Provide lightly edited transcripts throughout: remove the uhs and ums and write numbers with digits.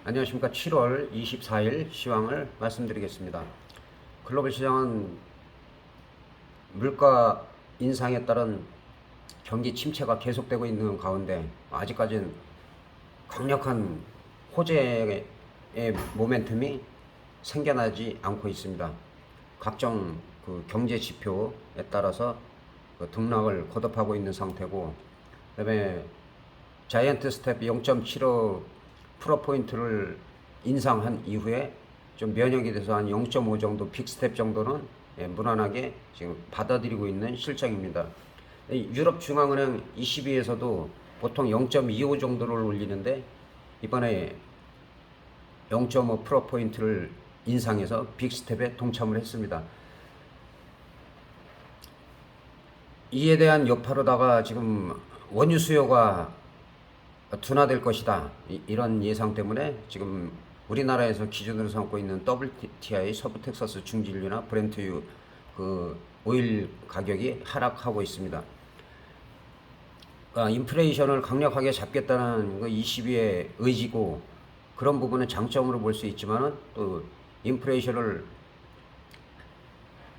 안녕하십니까. 7월 24일 시황을 말씀드리겠습니다. 글로벌 시장은 물가 인상에 따른 경기 침체가 계속되고 있는 가운데 아직까지는 강력한 호재의 모멘텀이 생겨나지 않고 있습니다. 각종 경제 지표에 따라서 등락을 거듭하고 있는 상태고, 그다음에 자이언트 스텝 0.75 프로포인트를 인상한 이후에 좀 면역이 돼서 한 0.5 정도 빅스텝 정도는 무난하게 지금 받아들이고 있는 실정입니다. 유럽 중앙은행 ECB에서도 보통 0.25 정도를 올리는데 이번에 0.5 프로포인트를 인상해서 빅스텝에 동참을 했습니다. 이에 대한 여파로다가 지금 원유 수요가 둔화될 것이다, 이런 예상 때문에 지금 우리나라에서 기준으로 삼고 있는 WTI 서부 텍사스 중진유나 브렌트유 오일 가격이 하락하고 있습니다. 그러니까 인플레이션을 강력하게 잡겠다는 22의 의지고, 그런 부분은 장점으로 볼 수 있지만은 또 인플레이션을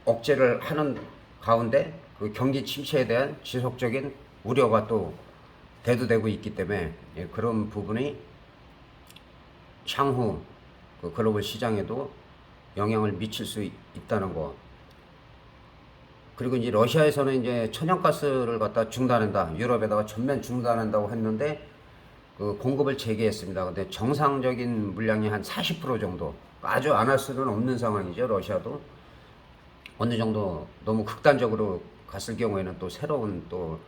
억제를 하는 가운데 경기 침체에 대한 지속적인 우려가 또 대두되고 있기 때문에 그런 부분이 향후 글로벌 시장에도 영향을 미칠 수 있다는 거. 그리고 이제 러시아에서는 이제 천연가스를 갖다 중단한다, 유럽에다가 전면 중단한다고 했는데 공급을 재개했습니다. 근데 정상적인 물량이 한 40% 정도, 아주 안 할 수는 없는 상황이죠. 러시아도 어느 정도 너무 극단적으로 갔을 경우에는 또 새로운 또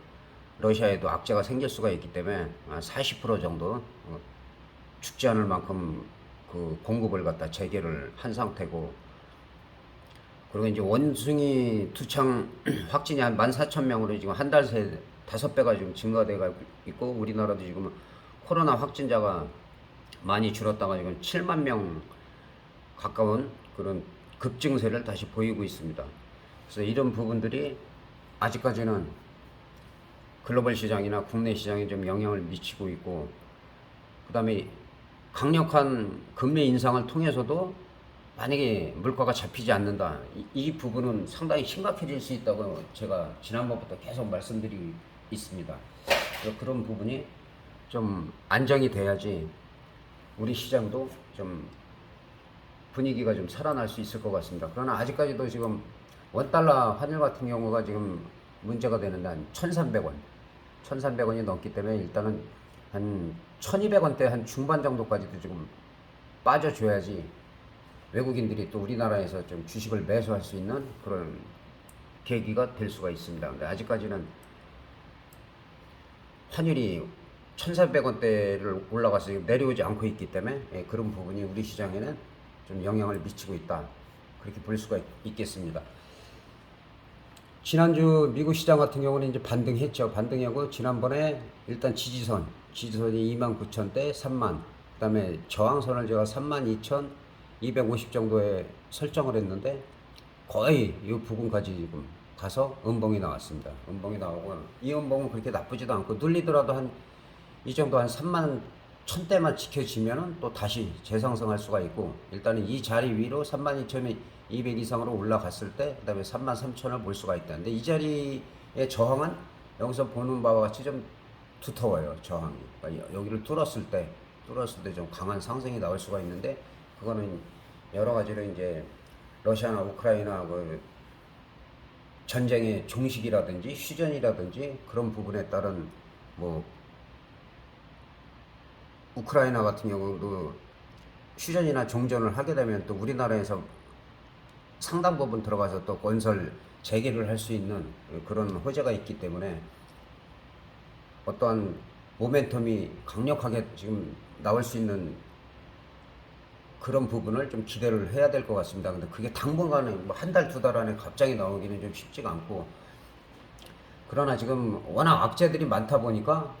러시아에도 악재가 생길 수가 있기 때문에 40% 정도 죽지 않을 만큼 공급을 갖다 재개를 한 상태고, 그리고 이제 원숭이 투창 확진이 한 14,000명으로 지금 한 달 새 5배가 지금 증가돼가 있고, 우리나라도 지금 코로나 확진자가 많이 줄었다가 지금 7만 명 가까운 그런 급증세를 다시 보이고 있습니다. 그래서 이런 부분들이 아직까지는 글로벌 시장이나 국내 시장에 좀 영향을 미치고 있고, 그 다음에 강력한 금리 인상을 통해서도 만약에 물가가 잡히지 않는다, 이 부분은 상당히 심각해질 수 있다고 제가 지난번부터 계속 말씀드리고 있습니다. 그런 부분이 좀 안정이 돼야지 우리 시장도 좀 분위기가 좀 살아날 수 있을 것 같습니다. 그러나 아직까지도 지금 원달러 환율 같은 경우가 지금 문제가 되는데 한 1,300원, 1,300원이 넘기 때문에 일단은 한 1,200원대 한 중반 정도까지도 지금 빠져줘야지 외국인들이 또 우리나라에서 좀 주식을 매수할 수 있는 그런 계기가 될 수가 있습니다. 근데 아직까지는 환율이 1,400원대를 올라가서 내려오지 않고 있기 때문에 그런 부분이 우리 시장에는 좀 영향을 미치고 있다, 그렇게 볼 수가 있겠습니다. 지난주 미국 시장 같은 경우는 이제 반등했죠. 반등하고 지난번에 일단 지지선이 29,000대 3만, 그 다음에 저항선을 제가 32,250 정도에 설정을 했는데 거의 이 부분까지 지금 가서 음봉이 나왔습니다. 음봉이 나오고, 이 음봉은 그렇게 나쁘지도 않고 눌리더라도 한 이 정도 한 3만 1,000대만 지켜지면은 또 다시 재상승할 수가 있고, 일단은 이 자리 위로 32,200 이상으로 올라갔을 때 그다음에 33,000을 볼 수가 있다. 근데 이 자리의 저항은 여기서 보는 바와 같이 좀 두터워요. 저항이. 그러니까 여기를 뚫었을 때 좀 강한 상승이 나올 수가 있는데, 그거는 여러 가지로 이제 러시아나 우크라이나 전쟁의 종식이라든지 휴전이라든지 그런 부분에 따른 우크라이나 같은 경우도 휴전이나 종전을 하게 되면 또 우리나라에서 상당 부분 들어가서 또 건설 재개를 할 수 있는 그런 호재가 있기 때문에 어떠한 모멘텀이 강력하게 지금 나올 수 있는 그런 부분을 좀 기대를 해야 될 것 같습니다. 근데 그게 당분간에 한 달, 두 달 안에 갑자기 나오기는 좀 쉽지가 않고, 그러나 지금 워낙 악재들이 많다 보니까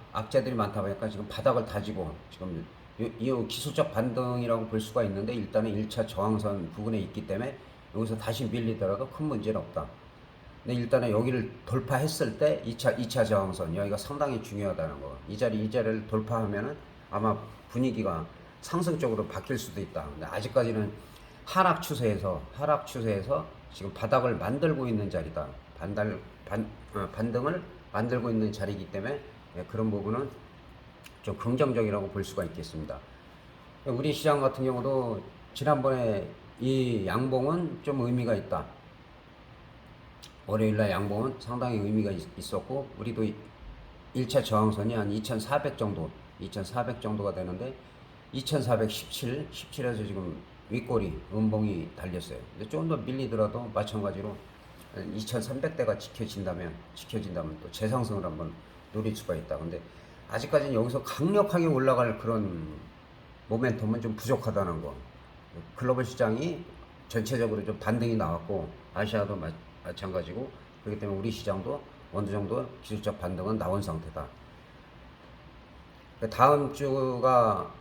지금 바닥을 다지고 지금 이 기술적 반등이라고 볼 수가 있는데, 일단은 1차 저항선 부근에 있기 때문에 여기서 다시 밀리더라도 큰 문제는 없다. 근데 일단은 여기를 돌파했을 때 2차 저항선 여기가 상당히 중요하다는 거. 이 자리를 돌파하면은 아마 분위기가 상승적으로 바뀔 수도 있다. 근데 아직까지는 하락 추세에서 지금 바닥을 만들고 있는 자리다. 반등을 만들고 있는 자리이기 때문에 그런 부분은 좀 긍정적이라고 볼 수가 있겠습니다. 우리 시장 같은 경우도 지난번에 이 양봉은 좀 의미가 있다. 월요일날 양봉은 상당히 의미가 있었고, 우리도 1차 저항선이 한 2400 정도가 되는데 2417, 17에서 지금 윗꼬리 음봉이 달렸어요. 근데 좀 더 밀리더라도 마찬가지로 2300대가 지켜진다면 또 재상승을 한번 노릴 수가 있다. 근데 아직까지는 여기서 강력하게 올라갈 그런 모멘텀은 좀 부족하다는 거. 글로벌 시장이 전체적으로 좀 반등이 나왔고, 아시아도 마찬가지고, 그렇기 때문에 우리 시장도 어느 정도 기술적 반등은 나온 상태다. 다음 주가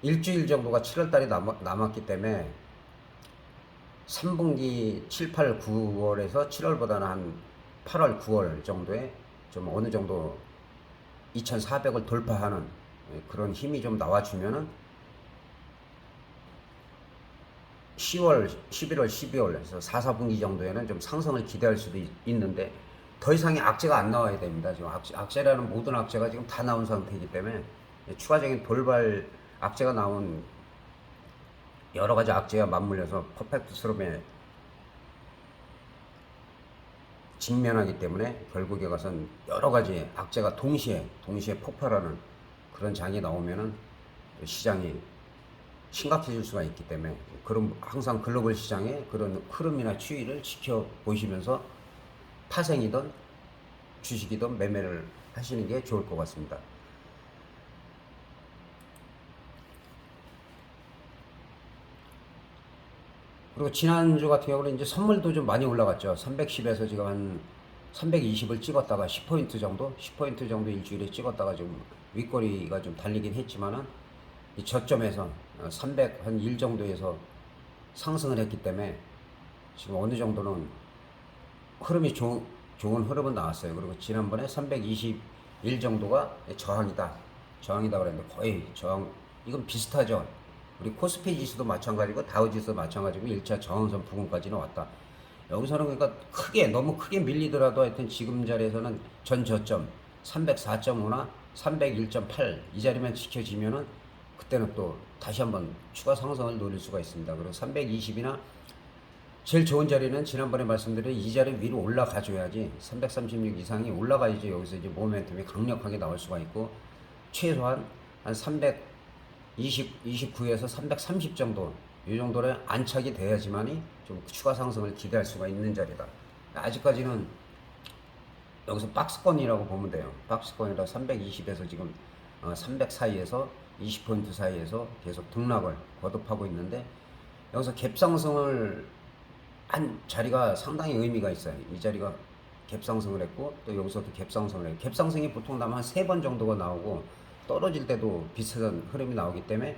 일주일 정도가 7월달이 남았기 때문에 3분기 7, 8, 9월에서 7월보다는 한 8월, 9월 정도에 좀 어느 정도 2400을 돌파하는 그런 힘이 좀 나와주면은 10월, 11월, 12월에서 4, 4분기 정도에는 좀 상승을 기대할 수도 있는데, 더 이상의 악재가 안 나와야 됩니다. 지금 악재라는 모든 악재가 지금 다 나온 상태이기 때문에 추가적인 돌발 악재가 나온 여러 가지 악재가 맞물려서 퍼펙트 스톰에 직면하기 때문에 결국에 가선 여러 가지 악재가 동시에 폭발하는 그런 장이 나오면은 시장이 심각해질 수가 있기 때문에, 그럼 항상 글로벌 시장의 그런 흐름이나 추이를 지켜보시면서 파생이든 주식이든 매매를 하시는 게 좋을 것 같습니다. 그리고 지난주 같은 경우는 이제 선물도 좀 많이 올라갔죠. 310에서 지금 한 320을 찍었다가 10포인트 정도 일주일에 찍었다가 지금 윗꼬리가 좀 달리긴 했지만은 이 저점에서 301 정도에서 상승을 했기 때문에 지금 어느 정도는 흐름이 좋은 흐름은 나왔어요. 그리고 지난번에 321 정도가 저항이다 그랬는데 거의 저항, 이건 비슷하죠. 우리 코스피 지수도 마찬가지고 다우 지수도 마찬가지고 1차 저항선 부근까지는 왔다. 여기서는 그러니까 너무 크게 밀리더라도 하여튼 지금 자리에서는 전 저점 304.5나 301.8 이 자리만 지켜지면은 그때는 또 다시 한번 추가 상승을 노릴 수가 있습니다. 그리고 320이나 제일 좋은 자리는 지난번에 말씀드린 이 자리 위로 올라가줘야지, 336 이상이 올라가야지 여기서 이제 모멘텀이 강력하게 나올 수가 있고, 최소한 한 329에서 330 정도, 이 정도의 안착이 돼야지만이 좀 추가 상승을 기대할 수가 있는 자리다. 아직까지는 여기서 박스권이라고 보면 돼요. 박스권이라 320에서 지금 300 사이에서 20포인트 사이에서 계속 등락을 거듭하고 있는데, 여기서 갭상승을 한 자리가 상당히 의미가 있어요. 이 자리가 갭상승을 했고, 또 여기서도 갭상승을 해요. 갭상승이 보통 나면 한 3번 정도가 나오고, 떨어질 때도 비슷한 흐름이 나오기 때문에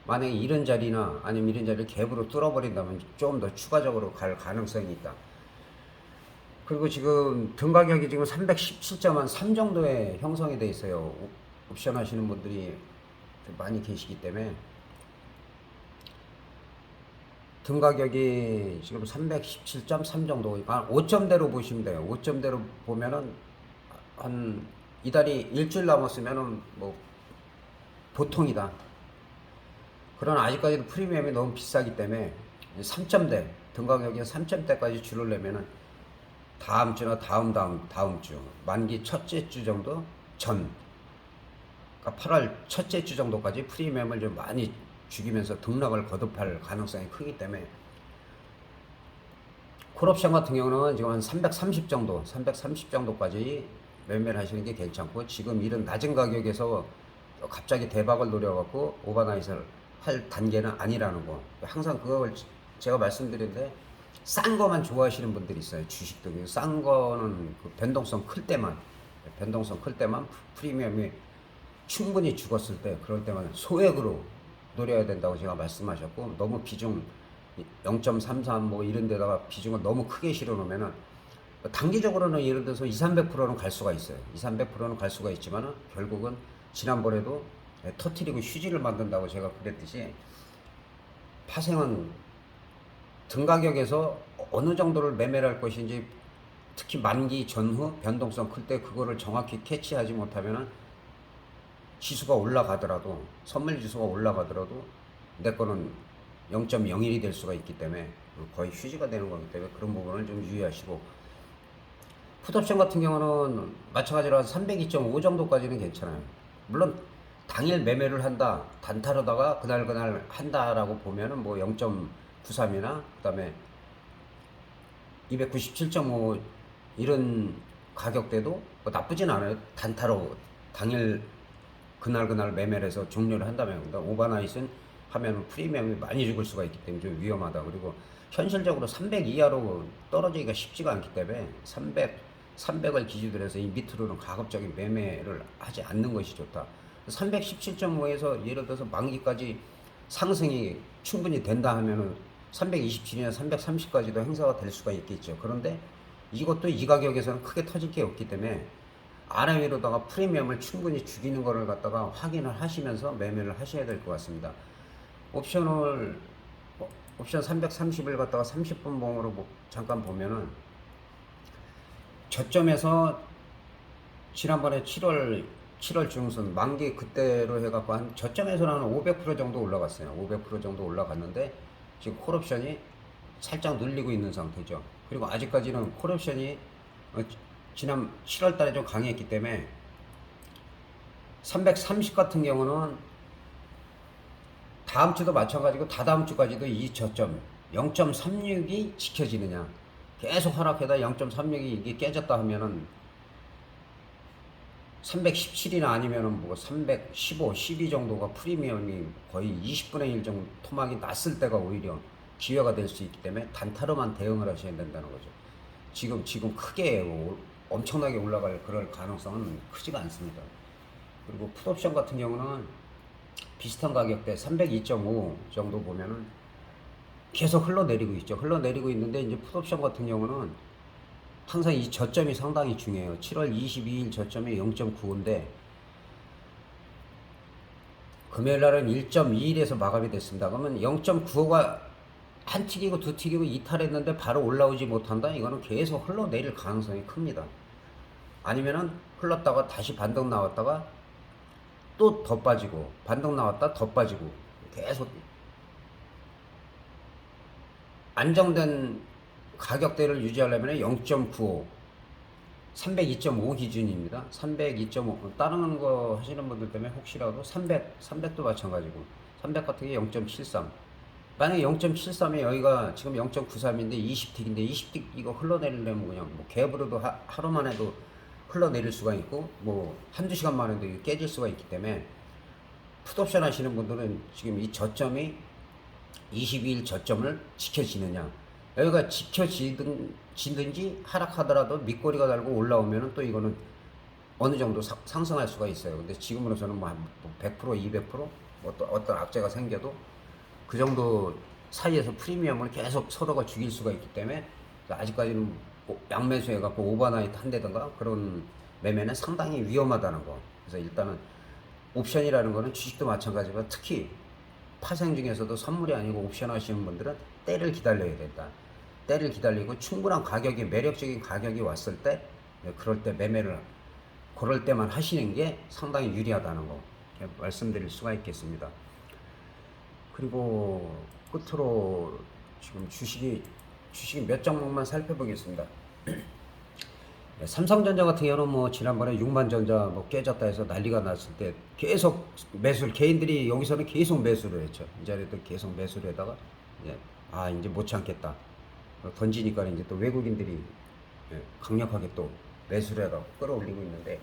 만약에 이런 자리나 아니면 이런 자리를 갭으로 뚫어버린다면 좀 더 추가적으로 갈 가능성이 있다. 그리고 지금 등 가격이 지금 317.3 정도에 형성이 돼 있어요. 옵션 하시는 분들이 많이 계시기 때문에 등 가격이 지금 317.3 정도, 한 5점대로 보시면 돼요. 5점대로 보면은 한 이달이 일주일 남았으면은 뭐 보통이다. 그러나 아직까지도 프리미엄이 너무 비싸기 때문에 3점대, 등 가격이 3점대까지 줄으려면은 다음 주나 다음 주 만기 첫째 주 정도 전, 그러니까 8월 첫째 주 정도까지 프리미엄을 좀 많이 죽이면서 등락을 거듭할 가능성이 크기 때문에, 콜옵션 같은 경우는 지금 한 330 정도까지 매매를 하시는 게 괜찮고, 지금 이런 낮은 가격에서 갑자기 대박을 노려갖고 오버나잇을 할 단계는 아니라는 거. 항상 그걸 제가 말씀드리는데, 싼 거만 좋아하시는 분들이 있어요. 주식도 싼 거는 그 변동성 클 때만 프리미엄이 충분히 죽었을 때, 그럴 때만 소액으로 노려야 된다고 제가 말씀하셨고, 너무 비중 0.33 뭐 이런 데다가 비중을 너무 크게 실어 놓으면은 단기적으로는 예를 들어서 200~300%는 갈 수가 있어요. 200~300%는 갈 수가 있지만은 결국은 지난번에도 터트리고 휴지를 만든다고 제가 그랬듯이, 파생은 등 가격에서 어느 정도를 매매를 할 것인지, 특히 만기 전후 변동성 클 때 그거를 정확히 캐치하지 못하면은 지수가 올라가더라도, 선물 지수가 올라가더라도 내 거는 0.01이 될 수가 있기 때문에 거의 휴지가 되는 거기 때문에 그런 부분을 좀 유의하시고, 풋옵션 같은 경우는 마찬가지로 한 302.5 정도까지는 괜찮아요. 물론 당일 매매를 한다, 단타로다가 그날 한다라고 보면은 뭐 0.93이나 그다음에 297.5 이런 가격대도 뭐 나쁘진 않아요. 단타로 당일 그날 매매를 해서 종료를 한다면. 그러니까 오버나잇은 하면 프리미엄이 많이 죽을 수가 있기 때문에 좀 위험하다. 그리고 현실적으로 300 이하로 떨어지기가 쉽지가 않기 때문에 300을 기준으로 해서 이 밑으로는 가급적인 매매를 하지 않는 것이 좋다. 317.5에서 예를 들어서 만기까지 상승이 충분히 된다 하면은 327이나 330까지도 행사가 될 수가 있겠죠. 그런데 이것도 이 가격에서는 크게 터질 게 없기 때문에 아래 위로다가 프리미엄을 충분히 죽이는 거를 갖다가 확인을 하시면서 매매를 하셔야 될 것 같습니다. 옵션 330을 갖다가 30분 봉으로 잠깐 보면은, 저점에서 지난번에 7월 중순 만기 그때로 해갖고 한 저점에서는 한 500% 정도 올라갔어요. 500% 정도 올라갔는데 지금 콜옵션이 살짝 눌리고 있는 상태죠. 그리고 아직까지는 콜옵션이 지난 7월 달에 좀 강했기 때문에 330 같은 경우는 다음 주도 마찬가지고 다다음 주까지도 이 저점 0.36이 지켜지느냐, 계속 하락해다 0.36이 이게 깨졌다 하면은 317이나 아니면은 뭐 315, 12 정도가 프리미엄이 거의 20분의 1 정도 토막이 났을 때가 오히려 기회가 될 수 있기 때문에 단타로만 대응을 하셔야 된다는 거죠. 지금 크게 엄청나게 올라갈 그럴 가능성은 크지가 않습니다. 그리고 풋옵션 같은 경우는 비슷한 가격대 302.5 정도 보면은 계속 흘러내리고 있죠. 흘러내리고 있는데 이제 풋옵션 같은 경우는 항상 이 저점이 상당히 중요해요. 7월 22일 저점이 0.95인데 금요일 날은 1.21에서 마감이 됐습니다. 그러면 0.95가 한 틱이고 두 틱이고 이탈했는데 바로 올라오지 못한다? 이거는 계속 흘러내릴 가능성이 큽니다. 아니면은 흘렀다가 다시 반등 나왔다가 또 더 빠지고, 반등 나왔다 더 빠지고, 계속 안정된 가격대를 유지하려면 0.95, 302.5 기준입니다. 302.5, 다른 거 하시는 분들 때문에 혹시라도 300도 마찬가지고, 300 같은 게 0.73. 만약에 0.73에 여기가 지금 0.93인데 20틱인데 20틱 이거 흘러내리려면 그냥 뭐 갭으로도 하루만 해도 흘러내릴 수가 있고, 뭐 한두 시간만 해도 깨질 수가 있기 때문에 풋옵션 하시는 분들은 지금 이 저점이 22일 저점을 지켜지느냐, 여기가 지켜지든지 하락하더라도 밑꼬리가 달고 올라오면은 또 이거는 어느 정도 상승할 수가 있어요. 근데 지금으로서는 뭐 100%, 200% 어떤 악재가 생겨도 그 정도 사이에서 프리미엄을 계속 서로가 죽일 수가 있기 때문에 아직까지는 양매수 해갖고 오버나잇 한다든가 그런 매매는 상당히 위험하다는 거. 그래서 일단은 옵션이라는 거는 주식도 마찬가지지만 특히 파생 중에서도 선물이 아니고 옵션 하시는 분들은 때를 기다려야 된다. 때를 기다리고 충분한 가격이, 매력적인 가격이 왔을 때, 그럴 때 매매를, 그럴 때만 하시는 게 상당히 유리하다는 거 말씀드릴 수가 있겠습니다. 그리고 끝으로 지금 주식이 몇 종목만 살펴보겠습니다. 삼성전자 같은 경우는 뭐 지난번에 6만전자 뭐 깨졌다 해서 난리가 났을 때 계속 매수를, 개인들이 여기서는 계속 매수를 했죠. 이 자리에도 계속 매수를 하다가 이제 못 참겠다 던지니까 이제 또 외국인들이 강력하게 또 매수를 해가지고 끌어올리고 있는데,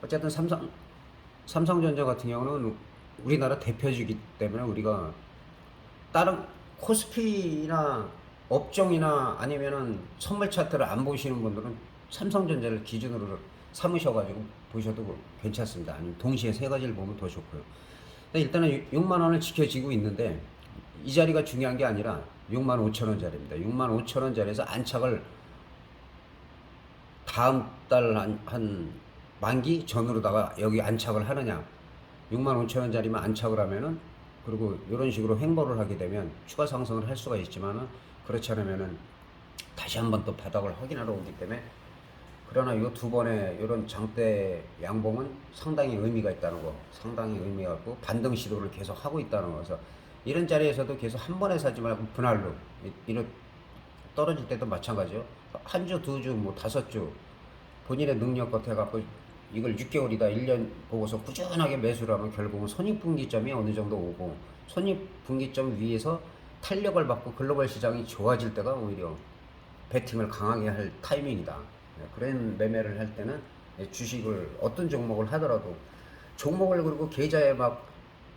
어쨌든 삼성전자 같은 경우는 우리나라 대표주기 때문에 우리가 다른 코스피나 업종이나 아니면은 선물 차트를 안 보시는 분들은 삼성전자를 기준으로 삼으셔가지고 보셔도 괜찮습니다. 아니면 동시에 세 가지를 보면 더 좋고요. 일단은 6만 원을 지켜지고 있는데 이 자리가 중요한 게 아니라 6만 5천 원짜리입니다. 6만 5천 원짜리에서 안착을 다음 달 한 만기 전으로다가 여기 안착을 하느냐, 6만 5천 원짜리만 안착을 하면은, 그리고 이런 식으로 횡보를 하게 되면 추가 상승을 할 수가 있지만은, 그렇지 않으면은 다시 한번 또 바닥을 확인하러 오기 때문에, 그러나 이 두 번의 이런 장대 양봉은 상당히 의미가 있다는 거, 상당히 의미가 있고 반등 시도를 계속 하고 있다는 거. 그래서 이런 자리에서도 계속 한 번에 사지 말고 분할로, 이런 떨어질 때도 마찬가지요. 한 주, 두 주, 뭐 다섯 주 본인의 능력껏 해갖고 이걸 6개월이다 1년 보고서 꾸준하게 매수를 하면 결국은 손익분기점이 어느 정도 오고, 손익분기점 위에서 탄력을 받고 글로벌 시장이 좋아질 때가 오히려 베팅을 강하게 할 타이밍이다. 그런 매매를 할 때는 주식을 어떤 종목을 하더라도 종목을, 그리고 계좌에 막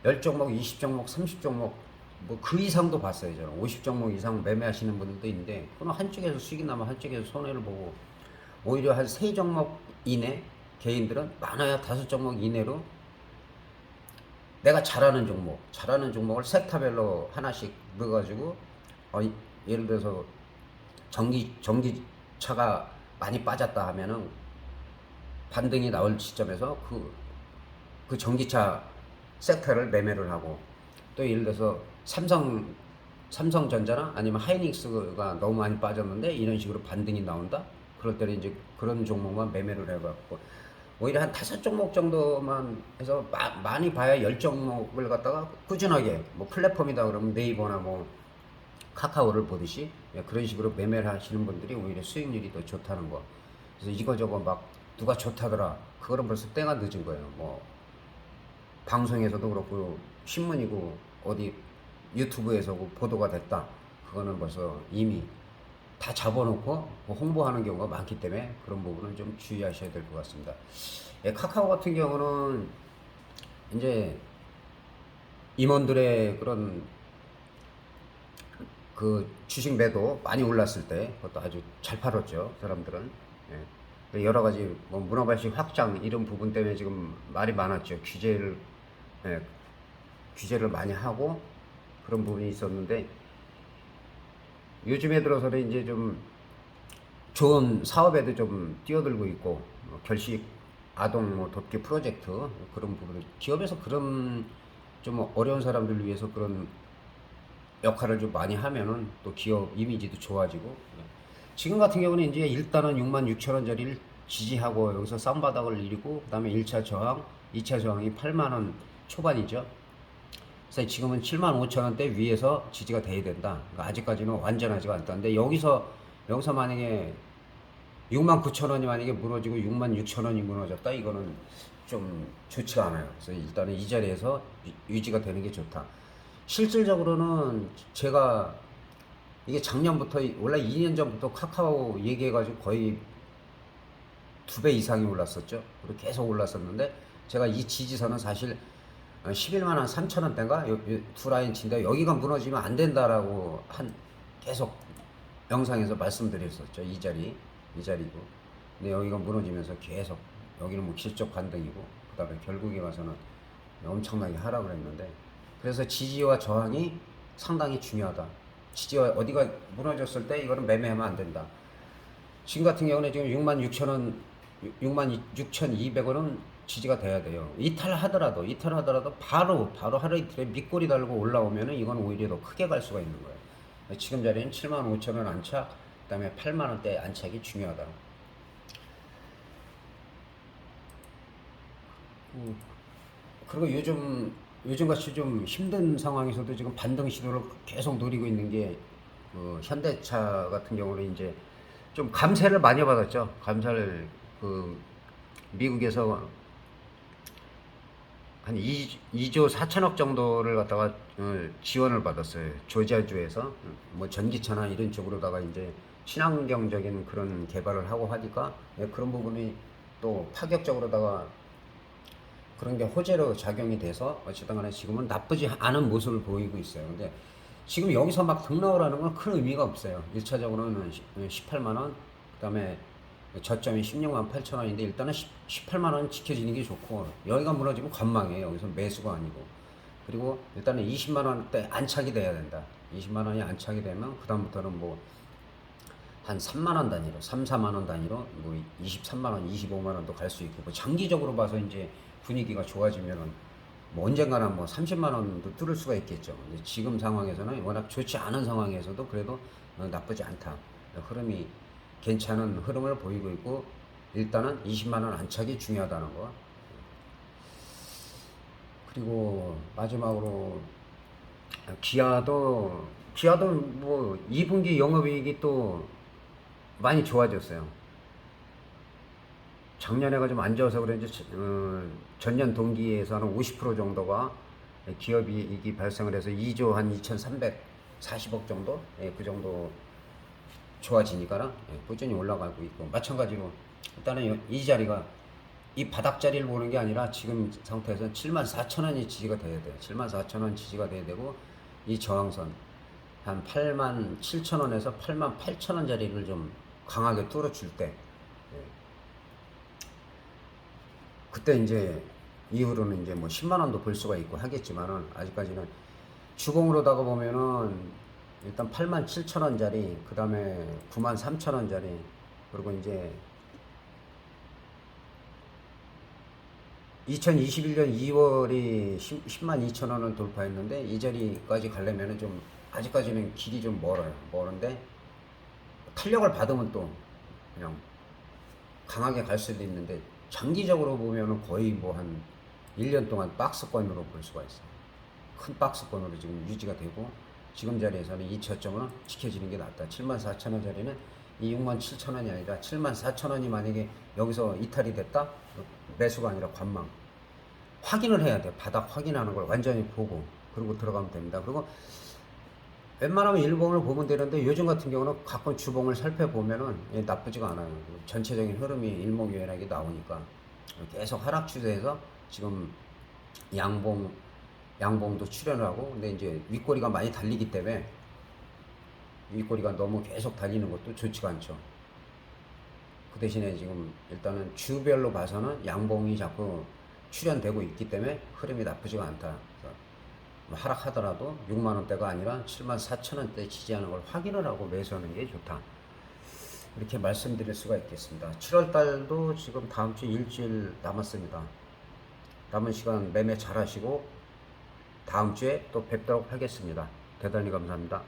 10종목, 20종목, 30종목 뭐 그 이상도 봤어요. 저는 50종목 이상 매매하시는 분들도 있는데, 그건 한쪽에서 수익이 나면 한쪽에서 손해를 보고, 오히려 한 3종목 이내, 개인들은 많아야 5종목 이내로 내가 잘하는 종목을 섹터별로 하나씩 넣어가지고, 예를 들어서 전기차가 많이 빠졌다 하면은 반등이 나올 시점에서 그 전기차 섹터를 매매를 하고, 또 예를 들어서 삼성전자나 아니면 하이닉스가 너무 많이 빠졌는데 이런 식으로 반등이 나온다? 그럴 때는 이제 그런 종목만 매매를 해갖고, 오히려 한 5종목 정도만 해서 많이 봐야 10종목을 갖다가 꾸준하게, 뭐 플랫폼이다 그러면 네이버나 뭐 카카오를 보듯이 그런 식으로 매매를 하시는 분들이 오히려 수익률이 더 좋다는 거. 그래서 이거저거 막 누가 좋다더라, 그거는 벌써 때가 늦은 거예요. 뭐 방송에서도 그렇고 신문이고 어디 유튜브에서 보도가 됐다, 그거는 벌써 이미 다 잡아놓고 홍보하는 경우가 많기 때문에 그런 부분은 좀 주의하셔야 될 것 같습니다. 카카오 같은 경우는 이제 임원들의 그런 그 주식 매도 많이 올랐을 때 그것도 아주 잘 팔았죠, 사람들은. 여러 가지 뭐 문어발식 확장 이런 부분 때문에 지금 말이 많았죠. 규제를 많이 하고 그런 부분이 있었는데, 요즘에 들어서는 이제 좀 좋은 사업에도 좀 뛰어들고 있고, 결식 아동 뭐 돕기 프로젝트, 그런 부분, 기업에서 그런 좀 어려운 사람들을 위해서 그런 역할을 좀 많이 하면은 또 기업 이미지도 좋아지고. 지금 같은 경우는 이제 일단은 6만 6천 원짜리를 지지하고 여기서 쌍바닥을 이루고, 그 다음에 1차 저항, 2차 저항이 8만 원 초반이죠. 그래서 지금은 7만 5천 원대 위에서 지지가 돼야 된다. 그러니까 아직까지는 완전하지가 않다는데, 여기서 만약에 6만 9천 원이 만약에 무너지고 6만 6천 원이 무너졌다, 이거는 좀 좋지가 않아요. 그래서 일단은 이 자리에서 유지가 되는 게 좋다. 실질적으로는 제가 이게 작년부터, 원래 2년 전부터 카카오 얘기해가지고 거의 2배 이상이 올랐었죠. 그리고 계속 올랐었는데, 제가 이 지지선은 사실 11만 원 3천 원대인가 두 라인치인데, 여기가 무너지면 안 된다라고 계속 영상에서 말씀드렸었죠. 이 자리고. 근데 여기가 무너지면서 계속, 여기는 뭐 기술적 반등이고, 그 다음에 결국에 가서는 엄청나게 하락을 했는데, 그래서 지지와 저항이 상당히 중요하다. 지지와 어디가 무너졌을 때 이거는 매매하면 안 된다. 지금 같은 경우는 지금 6만 6천 원, 6만 6,200원은 지지가 돼야 돼요. 이탈하더라도 바로 하루 이틀에 밑꼬리 달고 올라오면은 이건 오히려 더 크게 갈 수가 있는 거예요. 지금 자리는 7만 5천 원 안착, 그 다음에 8만 원대 안착이 중요하다. 그리고 요즘같이 좀 힘든 상황에서도 지금 반등 시도를 계속 노리고 있는 게, 현대차 같은 경우는 이제 좀 감세를 많이 받았죠. 감세를 미국에서 한 2조 4천억 정도를 갖다가 지원을 받았어요. 조지아주에서 뭐 전기차나 이런 쪽으로다가 이제 친환경적인 그런 개발을 하고 하니까, 그런 부분이 또 파격적으로다가 그런 게 호재로 작용이 돼서 어쨌든 간에 지금은 나쁘지 않은 모습을 보이고 있어요. 근데 지금 여기서 막 등락을 건 큰 의미가 없어요. 1차적으로는 18만 원, 그 다음에 저점이 16만 8천 원인데, 일단은 18만 원 지켜지는 게 좋고, 여기가 무너지면 관망이에요. 여기서 매수가 아니고. 그리고 일단은 20만 원대 안착이 돼야 된다. 20만 원이 안착이 되면 그 다음부터는 뭐 한 3만 원 단위로, 3, 4만 원 단위로 뭐 23만 원, 25만 원도 갈 수 있고, 뭐 장기적으로 봐서 이제 분위기가 좋아지면은 뭐 언젠가는 뭐 30만 원도 뚫을 수가 있겠죠. 근데 지금 상황에서는 워낙 좋지 않은 상황에서도 그래도 나쁘지 않다. 흐름이 괜찮은 흐름을 보이고 있고 일단은 20만 원 안착이 중요하다는 거. 그리고 마지막으로 기아도 뭐 2분기 영업이익이 또 많이 좋아졌어요. 작년에가 좀 안 좋아서 그런지 전년 동기에서는 50% 정도가 기업이익이 발생을 해서 2조 한 2,340억 정도, 예, 그 정도 좋아지니까 꾸준히 올라가고 있고, 마찬가지로 일단은 이 자리가 이 바닥 자리를 보는 게 아니라 지금 상태에서 74,000원이 지지가 돼야 돼요. 74,000원 지지가 돼야 되고, 이 저항선 한 87,000원에서 88,000원 자리를 좀 강하게 뚫어줄 때, 예, 그때 이제 이후로는 이제 뭐 10만 원도 벌 수가 있고 하겠지만은, 아직까지는 주봉으로다가 보면은 일단 87,000원짜리, 그 다음에 93,000원짜리, 그리고 이제 2021년 2월이 10만 2천 원을 돌파했는데, 이 자리까지 가려면은 좀 아직까지는 길이 좀 멀어요. 멀은데 탄력을 받으면 또 그냥 강하게 갈 수도 있는데, 장기적으로 보면은 거의 뭐 한 1년 동안 박스권으로 볼 수가 있어요. 큰 박스권으로 지금 유지가 되고, 지금 자리에서는 이 저점은 지켜지는 게 낫다. 74,000원 자리는 이 67,000원이 아니라 74,000원이 만약에 여기서 이탈이 됐다? 매수가 아니라 관망. 확인을 해야 돼. 바닥 확인하는 걸 완전히 보고, 그리고 들어가면 됩니다. 그리고 웬만하면 일봉을 보면 되는데, 요즘 같은 경우는 가끔 주봉을 살펴보면은 나쁘지가 않아요. 전체적인 흐름이 일목요연하게 나오니까 계속 하락 추세에서 지금 양봉도 출현을 하고, 근데 이제 윗꼬리가 많이 달리기 때문에 윗꼬리가 너무 계속 달리는 것도 좋지가 않죠. 그 대신에 지금 일단은 주별로 봐서는 양봉이 자꾸 출현되고 있기 때문에 흐름이 나쁘지가 않다. 뭐 하락하더라도 6만 원대가 아니라 74,000원대 지지하는 걸 확인을 하고 매수하는 게 좋다. 이렇게 말씀드릴 수가 있겠습니다. 7월 달도 지금 다음 주 일주일 남았습니다. 남은 시간 매매 잘 하시고 다음 주에 또 뵙도록 하겠습니다. 대단히 감사합니다.